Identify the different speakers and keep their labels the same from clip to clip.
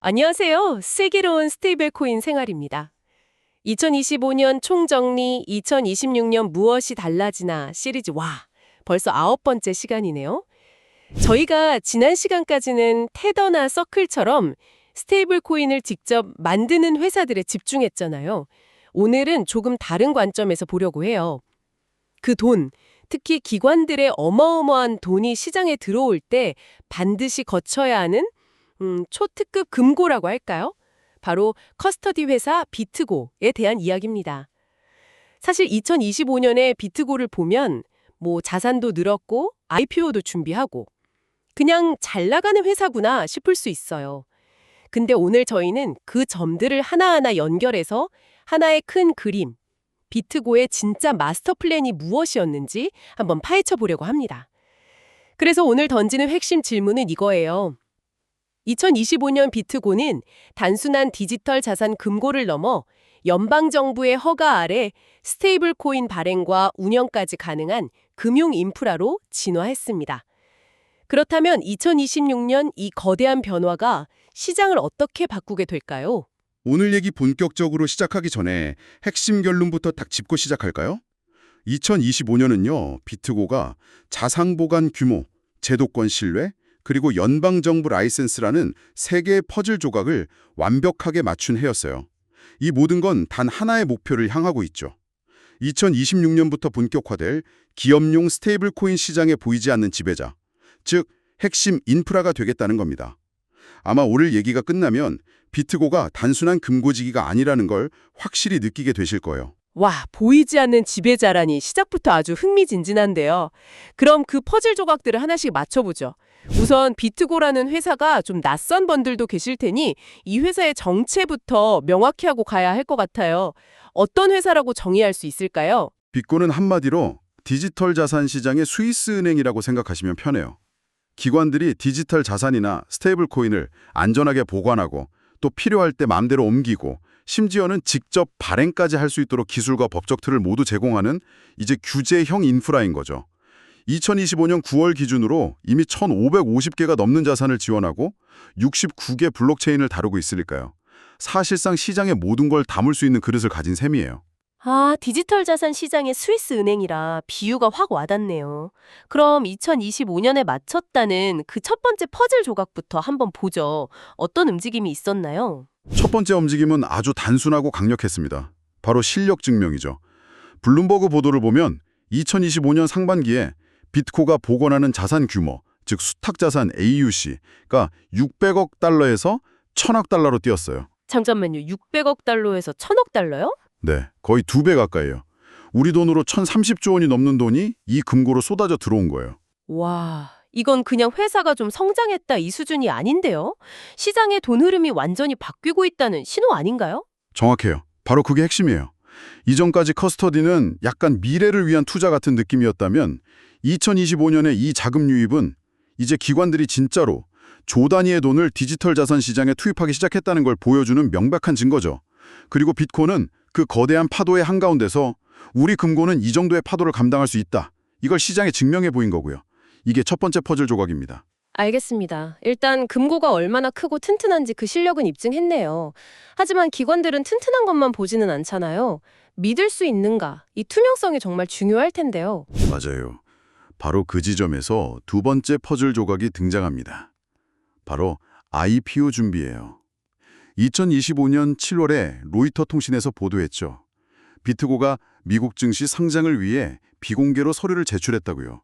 Speaker 1: 안녕하세요. 슬기로운 스테이블 코인 생활입니다. 2025년 총정리 2026년 무엇이 달라지나 시리즈 와, 벌써 9번째 시간이네요. 저희가 지난 시간까지는 테더나 서클처럼 스테이블 코인을 직접 만드는 회사들에 집중했잖아요. 오늘은 조금 다른 관점에서 보려고 해요. 그 돈, 특히 기관들의 어마어마한 돈이 시장에 들어올 때 반드시 거쳐야 하는 초특급 금고라고 할까요? 바로 커스터디 회사 비트고에 대한 이야기입니다. 사실 2025년에 비트고를 보면 자산도 늘었고 IPO도 준비하고 그냥 잘 나가는 회사구나 싶을 수 있어요. 근데 오늘 저희는 그 점들을 하나하나 연결해서 하나의 큰 그림, 비트고의 진짜 마스터 플랜이 무엇이었는지 한번 파헤쳐 보려고 합니다. 그래서 오늘 던지는 핵심 질문은 이거예요. 2025년 비트고는 단순한 디지털 자산 금고를 넘어 연방정부의 허가 아래 스테이블 코인 발행과 운영까지 가능한 금융 인프라로 진화했습니다. 그렇다면 2026년 이 거대한 변화가 시장을 어떻게 바꾸게 될까요?
Speaker 2: 오늘 얘기 본격적으로 시작하기 전에 핵심 결론부터 딱 짚고 시작할까요? 2025년은요, 비트고가 자산 보관 규모, 제도권 신뢰, 그리고 연방정부 라이센스라는 세 개의 퍼즐 조각을 완벽하게 맞춘 해였어요. 이 모든 건 단 하나의 목표를 향하고 있죠. 2026년부터 본격화될 기업용 스테이블 코인 시장에 보이지 않는 지배자, 즉 핵심 인프라가 되겠다는 겁니다. 아마 오늘 얘기가 끝나면 비트고가 단순한 금고지기가 아니라는 걸 확실히 느끼게 되실 거예요.
Speaker 1: 와, 보이지 않는 지배자라니 시작부터 아주 흥미진진한데요. 그럼 그 퍼즐 조각들을 하나씩 맞춰보죠. 우선 비트고라는 회사가 좀 낯선 분들도 계실 테니 이 회사의 정체부터 명확히 하고 가야 할 것 같아요. 어떤 회사라고 정의할 수 있을까요?
Speaker 2: 비트고는 한마디로 디지털 자산 시장의 스위스 은행이라고 생각하시면 편해요. 기관들이 디지털 자산이나 스테이블 코인을 안전하게 보관하고 또 필요할 때 마음대로 옮기고 심지어는 직접 발행까지 할 수 있도록 기술과 법적 틀을 모두 제공하는 이제 규제형 인프라인 거죠. 2025년 9월 기준으로 이미 1,550개가 넘는 자산을 지원하고 69개 블록체인을 다루고 있으니까요. 사실상 시장의 모든 걸 담을 수 있는 그릇을 가진 셈이에요.
Speaker 1: 아, 디지털 자산 시장의 스위스 은행이라 비유가 확 와닿네요. 그럼 2025년에 맞췄다는 그 첫 번째 퍼즐 조각부터 한번 보죠. 어떤 움직임이 있었나요?
Speaker 2: 첫 번째 움직임은 아주 단순하고 강력했습니다. 바로 실력 증명이죠. 블룸버그 보도를 보면 2025년 상반기에 비트코가 복원하는 자산 규모, 즉 수탁자산 AUC가 600억 달러에서 1,000억 달러로 뛰었어요.
Speaker 1: 잠깐만요. 600억 달러에서 1000억 달러요?
Speaker 2: 네, 거의 2배 가까이요. 우리 돈으로 1,030조 원이 넘는 돈이 이 금고로 쏟아져 들어온 거예요.
Speaker 1: 와, 이건 그냥 회사가 좀 성장했다 이 수준이 아닌데요? 시장의 돈 흐름이 완전히 바뀌고 있다는 신호 아닌가요?
Speaker 2: 정확해요. 바로 그게 핵심이에요. 이전까지 커스터디는 약간 미래를 위한 투자 같은 느낌이었다면 2025년에 이 자금 유입은 이제 기관들이 진짜로 조 단위의 돈을 디지털 자산 시장에 투입하기 시작했다는 걸 보여주는 명백한 증거죠. 그리고 비트코인은 그 거대한 파도의 한가운데서 우리 금고는 이 정도의 파도를 감당할 수 있다. 이걸 시장에 증명해 보인 거고요. 이게 첫 번째 퍼즐 조각입니다.
Speaker 1: 알겠습니다. 일단 금고가 얼마나 크고 튼튼한지 그 실력은 입증했네요. 하지만 기관들은 튼튼한 것만 보지는 않잖아요. 믿을 수 있는가? 이 투명성이 정말 중요할 텐데요.
Speaker 2: 맞아요. 바로 그 지점에서 두 번째 퍼즐 조각이 등장합니다. 바로 IPO 준비예요. 2025년 7월에 로이터 통신에서 보도했죠. 비트고가 미국 증시 상장을 위해 비공개로 서류를 제출했다고요.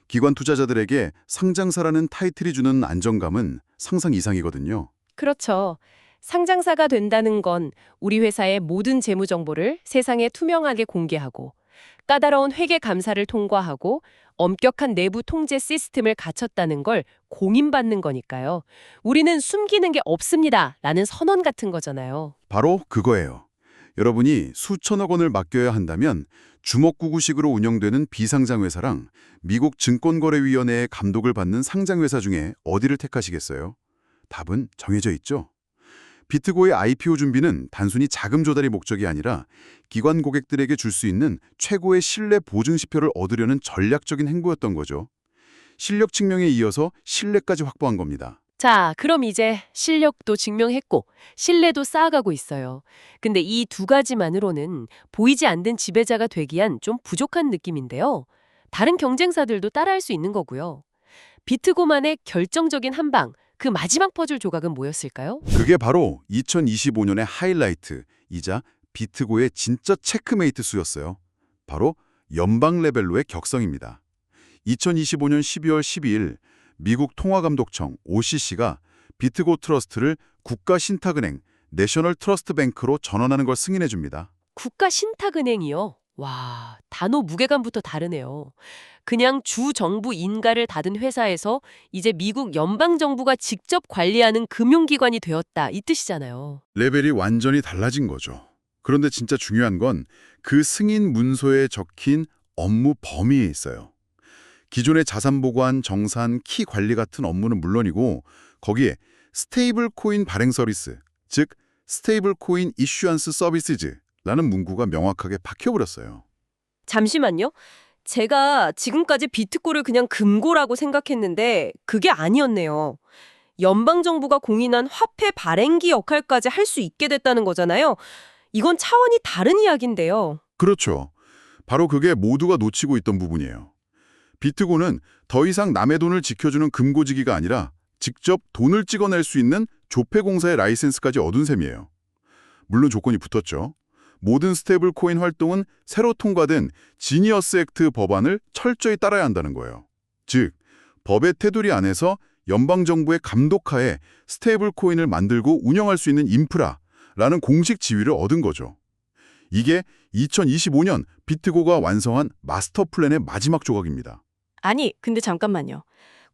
Speaker 2: 기관 투자자들에게 상장사라는 타이틀이 주는 안정감은 상상 이상이거든요.
Speaker 1: 그렇죠. 상장사가 된다는 건 우리 회사의 모든 재무 정보를 세상에 투명하게 공개하고 까다로운 회계 감사를 통과하고 엄격한 내부 통제 시스템을 갖췄다는 걸 공인받는 거니까요. 우리는 숨기는 게 없습니다. 라는 선언 같은 거잖아요.
Speaker 2: 바로 그거예요. 여러분이 수천억 원을 맡겨야 한다면 주먹구구식으로 운영되는 비상장회사랑 미국 증권거래위원회의 감독을 받는 상장회사 중에 어디를 택하시겠어요? 답은 정해져 있죠. 비트고의 IPO 준비는 단순히 자금 조달이 목적이 아니라 기관 고객들에게 줄 수 있는 최고의 신뢰 보증 지표를 얻으려는 전략적인 행보였던 거죠. 실력 측면에 이어서 신뢰까지 확보한 겁니다.
Speaker 1: 자, 그럼 이제 실력도 증명했고 신뢰도 쌓아가고 있어요. 근데 이 두 가지만으로는 보이지 않는 지배자가 되기엔 좀 부족한 느낌인데요. 다른 경쟁사들도 따라할 수 있는 거고요. 비트고만의 결정적인 한 방, 그 마지막 퍼즐 조각은 뭐였을까요?
Speaker 2: 그게 바로 2025년의 하이라이트이자 비트고의 진짜 체크메이트 수였어요. 바로 연방 레벨로의 격성입니다. 2025년 12월 12일 미국 통화감독청 OCC가 비트고 트러스트를 국가신탁은행 내셔널 트러스트 뱅크로 전환하는 걸 승인해 줍니다.
Speaker 1: 국가신탁은행이요? 와, 단어 무게감부터 다르네요. 그냥 주 정부 인가를 닫은 회사에서 이제 미국 연방정부가 직접 관리하는 금융기관이 되었다, 이 뜻이잖아요.
Speaker 2: 레벨이 완전히 달라진 거죠. 그런데 진짜 중요한 건 그 승인 문서에 적힌 업무 범위에 있어요. 기존의 자산 보관, 정산, 키 관리 같은 업무는 물론이고 거기에 스테이블 코인 발행 서비스, 즉 스테이블 코인 이슈언스 서비스즈라는 문구가 명확하게 박혀버렸어요.
Speaker 1: 잠시만요. 제가 지금까지 비트코를 그냥 금고라고 생각했는데 그게 아니었네요. 연방정부가 공인한 화폐 발행기 역할까지 할 수 있게 됐다는 거잖아요. 이건 차원이 다른 이야기인데요.
Speaker 2: 그렇죠. 바로 그게 모두가 놓치고 있던 부분이에요. 비트고는 더 이상 남의 돈을 지켜주는 금고지기가 아니라 직접 돈을 찍어낼 수 있는 조폐공사의 라이센스까지 얻은 셈이에요. 물론 조건이 붙었죠. 모든 스테이블 코인 활동은 새로 통과된 지니어스 액트 법안을 철저히 따라야 한다는 거예요. 즉, 법의 테두리 안에서 연방정부의 감독하에 스테이블 코인을 만들고 운영할 수 있는 인프라라는 공식 지위를 얻은 거죠. 이게 2025년 비트고가 완성한 마스터 플랜의 마지막 조각입니다.
Speaker 3: 아니, 근데 잠깐만요.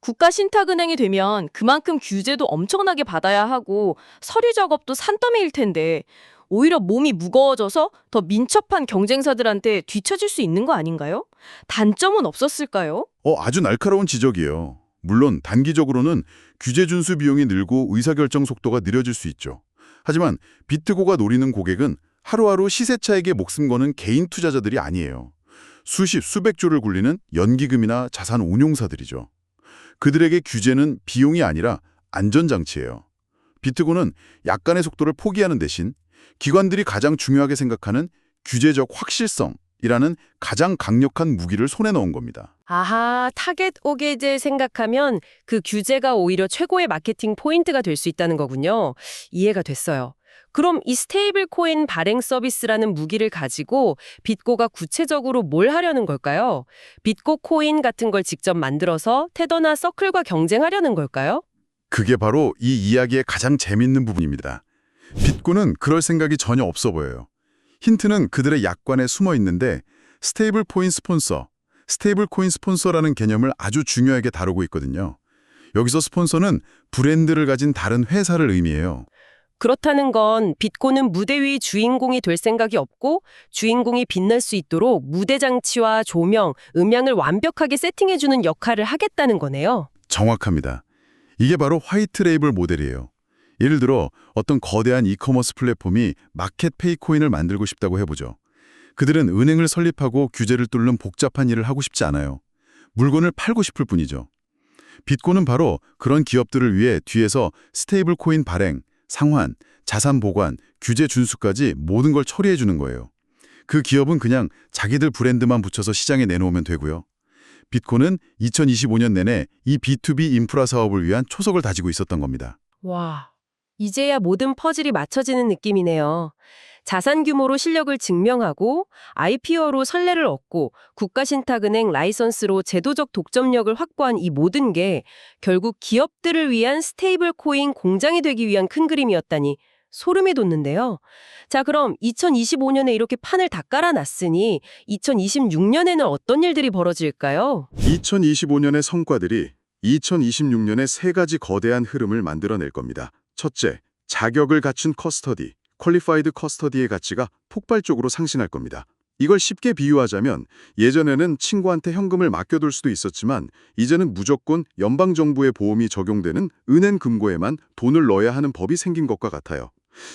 Speaker 3: 국가신탁은행이 되면 그만큼 규제도 엄청나게 받아야 하고 서류 작업도 산더미일 텐데 오히려 몸이 무거워져서 더 민첩한 경쟁사들한테 뒤처질 수 있는 거 아닌가요? 단점은 없었을까요?
Speaker 2: 아주 날카로운 지적이에요. 물론 단기적으로는 규제 준수 비용이 늘고 의사결정 속도가 느려질 수 있죠. 하지만 비트고가 노리는 고객은 하루하루 시세 차익에 목숨 거는 개인 투자자들이 아니에요. 수십, 수백 조를 굴리는 연기금이나 자산 운용사들이죠. 그들에게 규제는 비용이 아니라 안전장치예요. 비트고는 약간의 속도를 포기하는 대신 기관들이 가장 중요하게 생각하는 규제적 확실성이라는 가장 강력한 무기를 손에 넣은 겁니다.
Speaker 1: 아하, 타겟 오게제 생각하면 그 규제가 오히려 최고의 마케팅 포인트가 될 수 있다는 거군요. 이해가 됐어요. 그럼 이 스테이블 코인 발행 서비스라는 무기를 가지고 bit고가 구체적으로 뭘 하려는 걸까요? bit고 코인 같은 걸 직접 만들어서 테더나 서클과 경쟁하려는 걸까요?
Speaker 2: 그게 바로 이 이야기의 가장 재밌는 부분입니다. bit고는 그럴 생각이 전혀 없어 보여요. 힌트는 그들의 약관에 숨어 있는데 스테이블 코인 스폰서라는 개념을 아주 중요하게 다루고 있거든요. 여기서 스폰서는 브랜드를 가진 다른 회사를 의미해요.
Speaker 1: 그렇다는 건 bit고는 무대 위 주인공이 될 생각이 없고 주인공이 빛날 수 있도록 무대 장치와 조명, 음향을 완벽하게 세팅해주는 역할을 하겠다는 거네요.
Speaker 2: 정확합니다. 이게 바로 화이트 레이블 모델이에요. 예를 들어 어떤 거대한 이커머스 플랫폼이 마켓페이 코인을 만들고 싶다고 해보죠. 그들은 은행을 설립하고 규제를 뚫는 복잡한 일을 하고 싶지 않아요. 물건을 팔고 싶을 뿐이죠. bit고는 바로 그런 기업들을 위해 뒤에서 스테이블 코인 발행, 상환, 자산 보관, 규제 준수까지 모든 걸 처리해 주는 거예요. 그 기업은 그냥 자기들 브랜드만 붙여서 시장에 내놓으면 되고요. bit고는 2025년 내내 이 B2B 인프라 사업을 위한 초석을 다지고 있었던 겁니다.
Speaker 1: 와, 이제야 모든 퍼즐이 맞춰지는 느낌이네요. 자산 규모로 실력을 증명하고 IPO로 선례를 얻고 국가신탁은행 라이선스로 제도적 독점력을 확보한 이 모든 게 결국 기업들을 위한 스테이블 코인 공장이 되기 위한 큰 그림이었다니 소름이 돋는데요. 자, 그럼 2025년에 이렇게 판을 다 깔아놨으니 2026년에는 어떤 일들이 벌어질까요?
Speaker 2: 2025년의 성과들이 2026년에 세 가지 거대한 흐름을 만들어낼 겁니다. 첫째, 자격을 갖춘 커스터디, 퀄리파이드 커스터디의 가치가 폭발적으로 상승할 겁니다. 이걸 쉽게 비유하자면 예전에는 친구한테 현금을 맡겨둘 수도 있었지만 이제는 무조건 연방정부의 보험이 적용되는 은행 금고에만 돈을 넣어야 하는 법이 생긴 것과 같아요.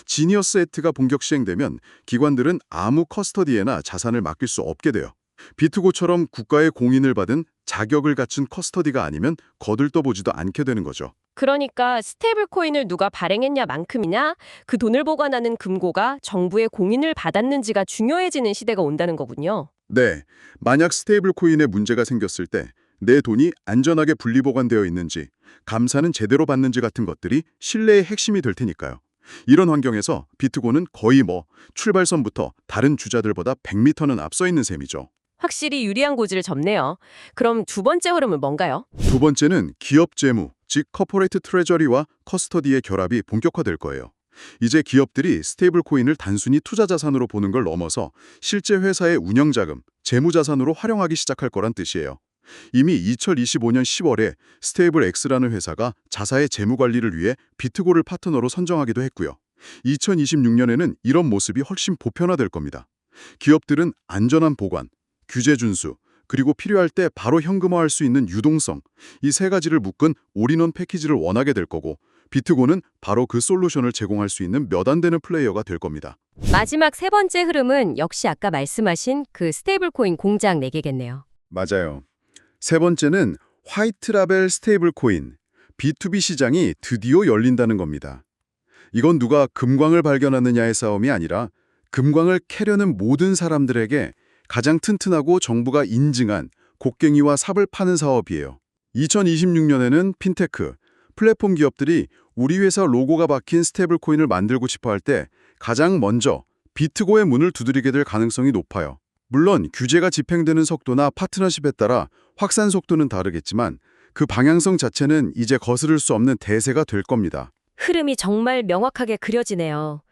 Speaker 2: 지니어스 액트가 본격 시행되면 기관들은 아무 커스터디에나 자산을 맡길 수 없게 돼요. 비트고처럼 국가의 공인을 받은 자격을 갖춘 커스터디가 아니면 거들떠보지도 않게 되는 거죠.
Speaker 1: 그러니까 스테이블 코인을 누가 발행했냐만큼이나 그 돈을 보관하는 금고가 정부의 공인을 받았는지가 중요해지는 시대가 온다는 거군요.
Speaker 2: 네, 만약 스테이블 코인에 문제가 생겼을 때 내 돈이 안전하게 분리보관되어 있는지, 감사는 제대로 받는지 같은 것들이 신뢰의 핵심이 될 테니까요. 이런 환경에서 비트고는 거의 출발선부터 다른 주자들보다 100m는 앞서 있는 셈이죠.
Speaker 1: 확실히 유리한 고지를 접네요. 그럼 두 번째 흐름은 뭔가요?
Speaker 2: 두 번째는 기업 재무, 즉 커퍼레이트 트레저리와 커스터디의 결합이 본격화될 거예요. 이제 기업들이 스테이블 코인을 단순히 투자 자산으로 보는 걸 넘어서 실제 회사의 운영 자금, 재무 자산으로 활용하기 시작할 거란 뜻이에요. 이미 2025년 10월에 스테이블 X라는 회사가 자사의 재무 관리를 위해 비트고를 파트너로 선정하기도 했고요. 2026년에는 이런 모습이 훨씬 보편화될 겁니다. 기업들은 안전한 보관, 규제 준수, 그리고 필요할 때 바로 현금화할 수 있는 유동성, 이 세 가지를 묶은 올인원 패키지를 원하게 될 거고, 비트고는 바로 그 솔루션을 제공할 수 있는 몇 안 되는 플레이어가 될 겁니다.
Speaker 4: 마지막 세 번째 흐름은 역시 아까 말씀하신 그 스테이블 코인 공장 4개겠네요.
Speaker 2: 맞아요. 세 번째는 화이트 라벨 스테이블 코인, B2B 시장이 드디어 열린다는 겁니다. 이건 누가 금광을 발견하느냐의 싸움이 아니라 금광을 캐려는 모든 사람들에게 가장 튼튼하고 정부가 인증한 곡괭이와 삽을 파는 사업이에요. 2026년에는 핀테크, 플랫폼 기업들이 우리 회사 로고가 박힌 스테이블 코인을 만들고 싶어 할 때 가장 먼저 비트고의 문을 두드리게 될 가능성이 높아요. 물론 규제가 집행되는 속도나 파트너십에 따라 확산 속도는 다르겠지만 그 방향성 자체는 이제 거스를 수 없는 대세가 될 겁니다.
Speaker 4: 흐름이 정말 명확하게 그려지네요.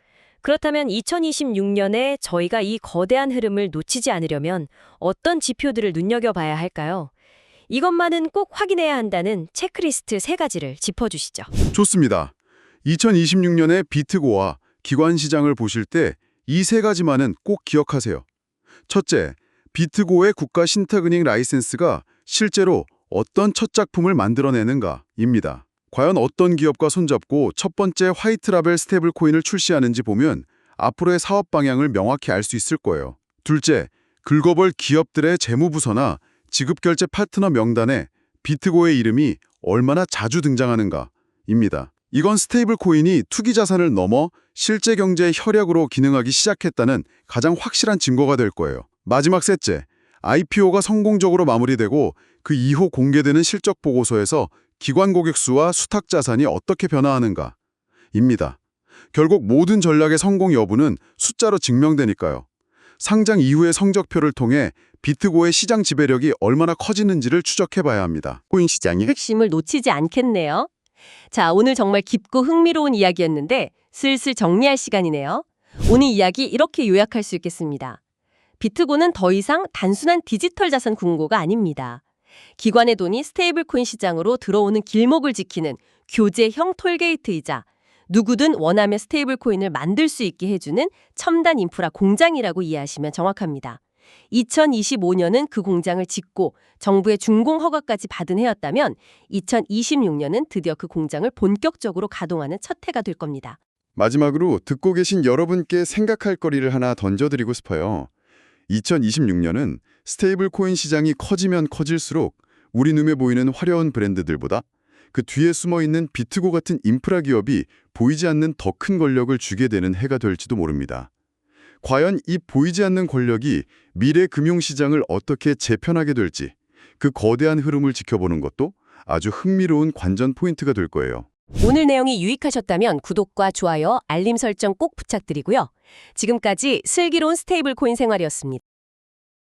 Speaker 4: 그렇다면 2026년에 저희가 이 거대한 흐름을 놓치지 않으려면 어떤 지표들을 눈여겨봐야 할까요? 이것만은 꼭 확인해야 한다는 체크리스트 3가지를 짚어주시죠.
Speaker 2: 좋습니다. 2026년에 비트고와 기관 시장을 보실 때 이 3가지만은 꼭 기억하세요. 첫째, 비트고의 국가 신탁은행 라이센스가 실제로 어떤 첫 작품을 만들어내는가입니다. 과연 어떤 기업과 손잡고 첫 번째 화이트 라벨 스테이블 코인을 출시하는지 보면 앞으로의 사업 방향을 명확히 알 수 있을 거예요. 둘째, 긁어볼 기업들의 재무부서나 지급결제 파트너 명단에 비트고의 이름이 얼마나 자주 등장하는가입니다. 이건 스테이블 코인이 투기 자산을 넘어 실제 경제의 혈약으로 기능하기 시작했다는 가장 확실한 증거가 될 거예요. 마지막 셋째, IPO가 성공적으로 마무리되고 그 이후 공개되는 실적 보고서에서 기관 고객 수와 수탁 자산이 어떻게 변화하는가입니다. 결국 모든 전략의 성공 여부는 숫자로 증명되니까요. 상장 이후의 성적표를 통해 비트고의 시장 지배력이 얼마나 커지는지를 추적해봐야 합니다. 코인 시장이
Speaker 1: 핵심을 놓치지 않겠네요. 자, 오늘 정말 깊고 흥미로운 이야기였는데 슬슬 정리할 시간이네요. 오늘 이야기 이렇게 요약할 수 있겠습니다. 비트고는 더 이상 단순한 디지털 자산 궁고가 아닙니다. 기관의 돈이 스테이블 코인 시장으로 들어오는 길목을 지키는 교제형 톨게이트이자 누구든 원하면 스테이블 코인을 만들 수 있게 해주는 첨단 인프라 공장이라고 이해하시면 정확합니다. 2025년은 그 공장을 짓고 정부의 준공 허가까지 받은 해였다면 2026년은 드디어 그 공장을 본격적으로 가동하는 첫 해가 될 겁니다.
Speaker 2: 마지막으로 듣고 계신 여러분께 생각할 거리를 하나 던져드리고 싶어요. 2026년은 스테이블 코인 시장이 커지면 커질수록 우리 눈에 보이는 화려한 브랜드들보다 그 뒤에 숨어있는 비트고 같은 인프라 기업이 보이지 않는 더 큰 권력을 주게 되는 해가 될지도 모릅니다. 과연 이 보이지 않는 권력이 미래 금융시장을 어떻게 재편하게 될지 그 거대한 흐름을 지켜보는 것도 아주 흥미로운 관전 포인트가 될 거예요.
Speaker 1: 오늘 내용이 유익하셨다면 구독과 좋아요, 알림 설정 꼭 부탁드리고요. 지금까지 슬기로운 스테이블 코인 생활이었습니다.